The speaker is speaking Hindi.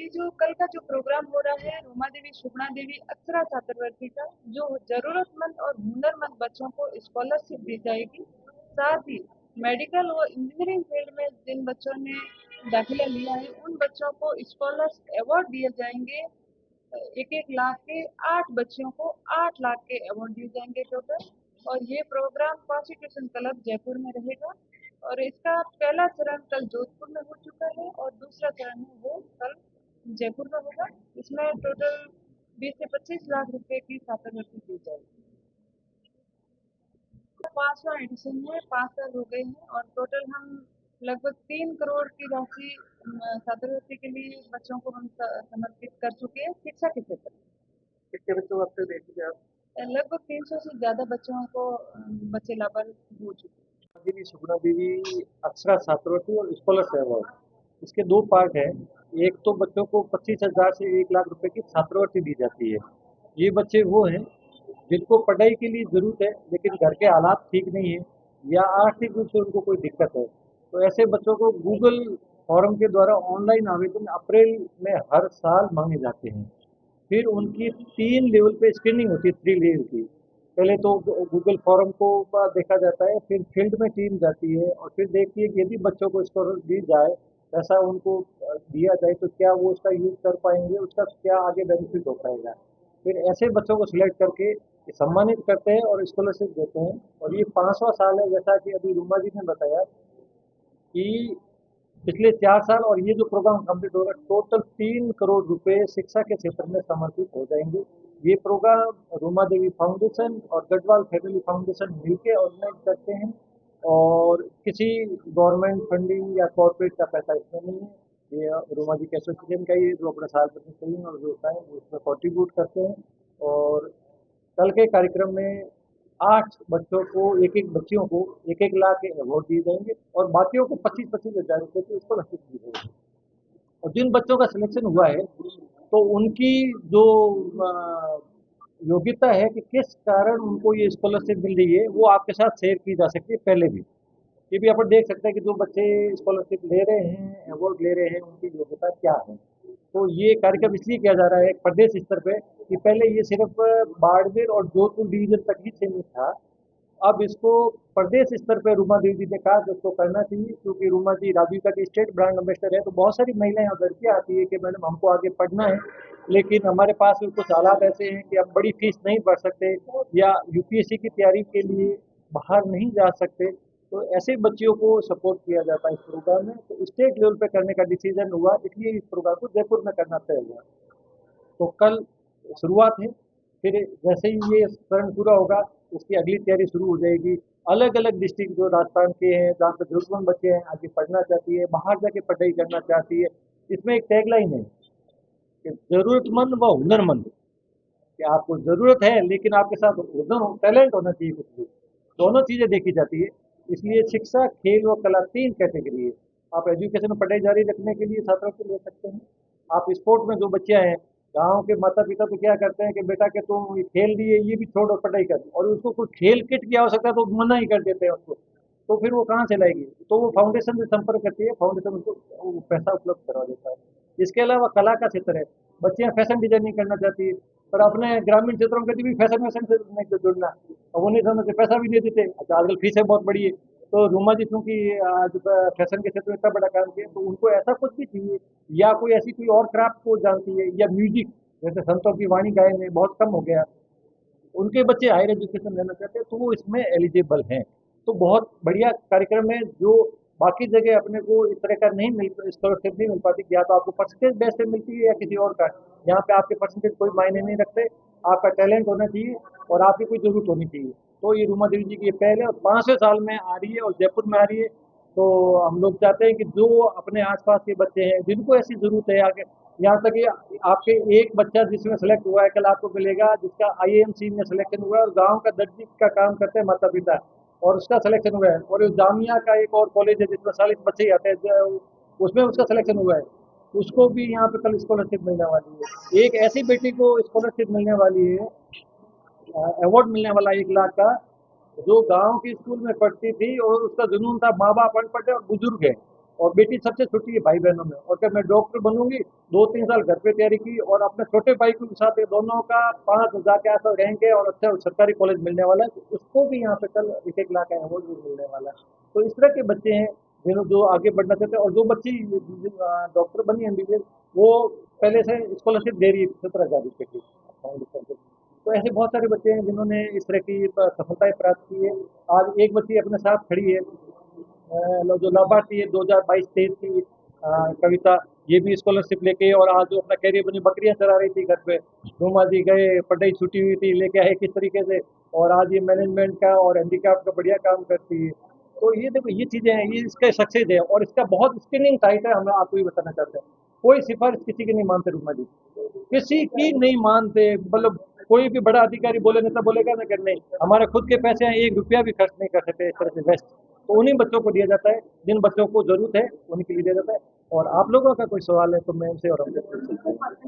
ये जो कल का जो प्रोग्राम हो रहा है रूमा देवी सुगुणा देवी अक्षरा छात्रवृत्ति का, जो जरूरतमंद और हुनरमंद बच्चों को स्कॉलरशिप दी जाएगी। साथ ही मेडिकल और इंजीनियरिंग फील्ड में जिन बच्चों ने दाखिला लिया है उन बच्चों को स्कॉलर अवार्ड दिए जाएंगे। एक एक लाख के 8 बच्चों को 8 लाख के अवार्ड दिए जाएंगे टोटल। और ये प्रोग्राम कॉन्स्टिट्यूशन क्लब जयपुर में रहेगा। और इसका पहला चरण कल जोधपुर में हो चुका है और दूसरा चरण है वो कल जयपुर में होगा। इसमें टोटल 20 से 25 लाख रुपए की छात्रवृत्ति दी जाएगी। 5वां एडिशन है, 5 साल हो गए हैं और टोटल हम लगभग 3 करोड़ की राशि छात्रवृत्ति के लिए बच्चों को हम समर्पित कर चुके हैं शिक्षा के क्षेत्र में। कितने बच्चों को अब तक देख लिया आप? लगभग 300 से ज़्यादा बच्चों को बच्चे लाभर हो चुके हैं। देवी सुगुणा देवी अक्षरा छात्रवृत्ति और स्कॉलरशिप अवार्ड, इसके दो पार्ट है। एक तो बच्चों को 25,000 से 1 लाख रुपए की छात्रवृत्ति दी जाती है। ये बच्चे वो हैं जिनको पढ़ाई के लिए जरूरत है लेकिन घर के हालात ठीक नहीं है या आर्थिक रूप से उनको कोई दिक्कत है, तो ऐसे बच्चों को गूगल फॉर्म के द्वारा ऑनलाइन आवेदन अप्रैल में हर साल मांगे जाते हैं। फिर उनकी 3 लेवल पे स्क्रीनिंग होती है, 3 लेवल की। पहले तो गूगल फॉर्म को देखा जाता है, फिर फील्ड में टीम जाती है और फिर देखती है कि यदि बच्चों को स्कॉलर दी जाए, ऐसा उनको दिया जाए तो क्या वो उसका यूज़ कर पाएंगे, उसका क्या आगे बेनिफिट हो पाएगा। फिर ऐसे बच्चों को सिलेक्ट करके सम्मानित करते हैं और स्कॉलरशिप देते हैं। और ये 5वां साल है, जैसा कि अभी रूमा जी ने बताया कि पिछले 4 साल और ये जो प्रोग्राम कंप्लीट होगा टोटल 3 करोड़ रुपए शिक्षा के क्षेत्र में समर्पित हो जाएंगे। ये प्रोग्राम रूमा देवी फाउंडेशन और गढ़वाल फैमिली फाउंडेशन मिलकर ऑर्गेनाइज करते हैं और किसी गवर्नमेंट फंडिंग या कॉर्पोरेट का पैसा इसमें नहीं है। ये रूमा जी के एसोसिएशन का ही है जो अपना साल प्रतिदिन और जो होता है वो उसमें कॉन्ट्रीब्यूट करते हैं। और कल के कार्यक्रम में 8 बच्चों को, एक एक बच्चियों को 1-1 लाख के अवार्ड दिए जाएंगे और बाकियों को 25-25 हज़ार रुपये की स्कॉलरशिप दी जाएगी। और जिन बच्चों का सिलेक्शन हुआ है तो उनकी जो योग्यता है कि किस कारण उनको ये स्कॉलरशिप मिल रही है वो आपके साथ शेयर की जा सकती है पहले भी। ये भी अपन देख सकते हैं कि जो बच्चे स्कॉलरशिप ले रहे हैं, अवार्ड ले रहे हैं, उनकी योग्यता क्या है। तो ये कार्यक्रम इसलिए किया जा रहा है प्रदेश स्तर पे कि पहले ये सिर्फ बाड़मेर और जोधपुर डिवीजन तक ही सीमित था। अब इसको प्रदेश स्तर पे रूमा देवी जी ने कहा कि उसको करना चाहिए, क्योंकि रूमा जी राजीव का स्टेट ब्रांड एम्बेसडर है। तो बहुत सारी महिलाएं और लड़कियां आती है कि मैडम हमको आगे पढ़ना है लेकिन हमारे पास भी कुछ हालात ऐसे हैं कि हम बड़ी फीस नहीं भर सकते या यूपीएससी की तैयारी के लिए बाहर नहीं जा सकते। तो ऐसे बच्चियों को सपोर्ट किया जाता है इस प्रोग्राम में। तो स्टेट लेवल पे करने का डिसीजन हुआ, इसलिए इस प्रोग्राम को जयपुर में करना तय हुआ। तो कल शुरुआत है, फिर जैसे ही ये चरण पूरा होगा उसकी अगली तैयारी शुरू हो जाएगी। अलग अलग डिस्ट्रिक्ट जो राजस्थान के हैं जहाँ पे जरूरतमंद बच्चे हैं, आगे पढ़ना चाहती है, बाहर जाके पढ़ाई करना चाहती है, इसमें एक टैगलाइन है कि जरूरतमंद व हुनरमंद, कि आपको ज़रूरत है लेकिन आपके साथ हुनर, टैलेंट होना चाहिए कुछ भी। दोनों चीज़ें देखी जाती है। इसलिए शिक्षा, खेल व कला 3 कैटेगरी है। आप एजुकेशन में पढ़ाई जारी रखने के लिए छात्रों को ले सकते हैं। आप स्पोर्ट में जो बच्चे हैं, गाँव के माता पिता तो क्या करते हैं कि बेटा के तुम ये खेल दिए, ये भी छोड़ो पढ़ाई कर, और उसको कोई खेल किट की आवश्यकता तो मना ही कर देते हैं उसको। तो फिर वो कहाँ से लाएगी, तो वो फाउंडेशन से संपर्क करती है, फाउंडेशन उसको वो पैसा उपलब्ध करवा देता है। इसके अलावा कला का क्षेत्र है, बच्चियाँ फैशन डिजाइनिंग करना चाहती है पर अपने ग्रामीण क्षेत्रों में कभी भी फैशन वैशन से नहीं जुड़ना, अब वो नहीं समझते, पैसा भी नहीं देते। अच्छा आजकल फीसें बहुत बड़ी है। तो रूमा जी क्योंकि आज फैशन के क्षेत्र में इतना बड़ा काम किया, तो उनको ऐसा कुछ भी चाहिए या कोई ऐसी कोई और क्राफ्ट को जानती है या म्यूजिक, जैसे संतों की वाणी गायन में बहुत कम हो गया, उनके बच्चे हायर एजुकेशन लेना चाहते हैं तो वो इसमें एलिजिबल हैं। तो बहुत बढ़िया कार्यक्रम है जो बाकी जगह अपने को इस तरह का नहीं मिल, स्कॉलरशिप नहीं मिल पाती, या तो आपको परसेंटेज बेस पे मिलती है या किसी और का। यहाँ पे आपके परसेंटेज कोई मायने नहीं रखते, आपका टैलेंट होना चाहिए और आपकी कोई जरूरत होनी चाहिए। तो ये रूमा देवी जी की ये पहल है और 5वें साल में आ रही है और जयपुर में आ रही है। तो हम लोग चाहते हैं कि जो अपने आसपास के बच्चे हैं जिनको ऐसी जरूरत है आगे, यहाँ तक कि आपके एक बच्चा जिसमें सेलेक्ट हुआ है कल आपको मिलेगा जिसका आईएमसी में सिलेक्शन हुआ है और गांव का दर्जी का काम करते हैं माता पिता, और उसका सिलेक्शन हुआ है। और ये जामिया का एक और कॉलेज है जिसमें 40 बच्चे ही आते हैं, उसमें उसका सिलेक्शन हुआ है, उसको भी यहाँ पे कल स्कॉलरशिप मिलने वाली है। एक ऐसी बेटी को स्कॉलरशिप मिलने वाली है, अवार्ड मिलने वाला 1 लाख का, जो गांव के स्कूल में पढ़ती थी और उसका जुनून था माँ बाप अनपढ़ है और बुजुर्ग है, और बेटी सबसे छोटी है भाई बहनों में। और जब मैं डॉक्टर बनूंगी, 2-3 साल घर पे तैयारी की, और अपने छोटे भाई के साथ ये दोनों का 5,000 के आसपास रैंक है, और अच्छा सरकारी कॉलेज मिलने वाला है, तो उसको भी यहाँ पे कल 1-1 लाख का अवार्ड भी मिलने वाला है। तो इस तरह के बच्चे हैं जिन्हों जो आगे बढ़ना चाहते हैं। और जो बच्ची डॉक्टर बनी एमबीबीएस, वो पहले से स्कॉलरशिप दे रही है 17,000 रुपये की फाउंडेशन से। तो ऐसे बहुत सारे बच्चे हैं जिन्होंने इस तरह की सफलताएं प्राप्त की है। आज एक बच्ची अपने साथ खड़ी है, जो लाभार्थी है 2022-23 की, कविता, ये भी स्कॉलरशिप लेके, और आज जो अपना कैरियर बनी बकरियां चरा रही थी घर पे, रूमा जी गए, पढ़ाई छुट्टी हुई थी, लेके आए किस तरीके से, और आज ये मैनेजमेंट का और हैंडीक्राफ्ट का बढ़िया काम करती है। तो ये देखो, ये चीजें हैं, ये इसका सक्सेस है, और इसका बहुत स्क्रीनिंग टाइट है। हम आपको ये बताना चाहते हैं, कोई सिफारिश किसी की नहीं मानते रूमा जी, किसी की नहीं मानते। मतलब कोई भी बड़ा अधिकारी बोले, नेता बोलेगा ना कि नहीं, हमारे खुद के पैसे हैं, 1 रुपया भी खर्च नहीं कर सकते इस तरह से वेस्ट, तो उन्हीं बच्चों को दिया जाता है जिन बच्चों को जरूरत है, उन्हीं के लिए दिया जाता है। और आप लोगों का कोई सवाल है तो मैं उनसे और हमसे पूछ सकते हैं।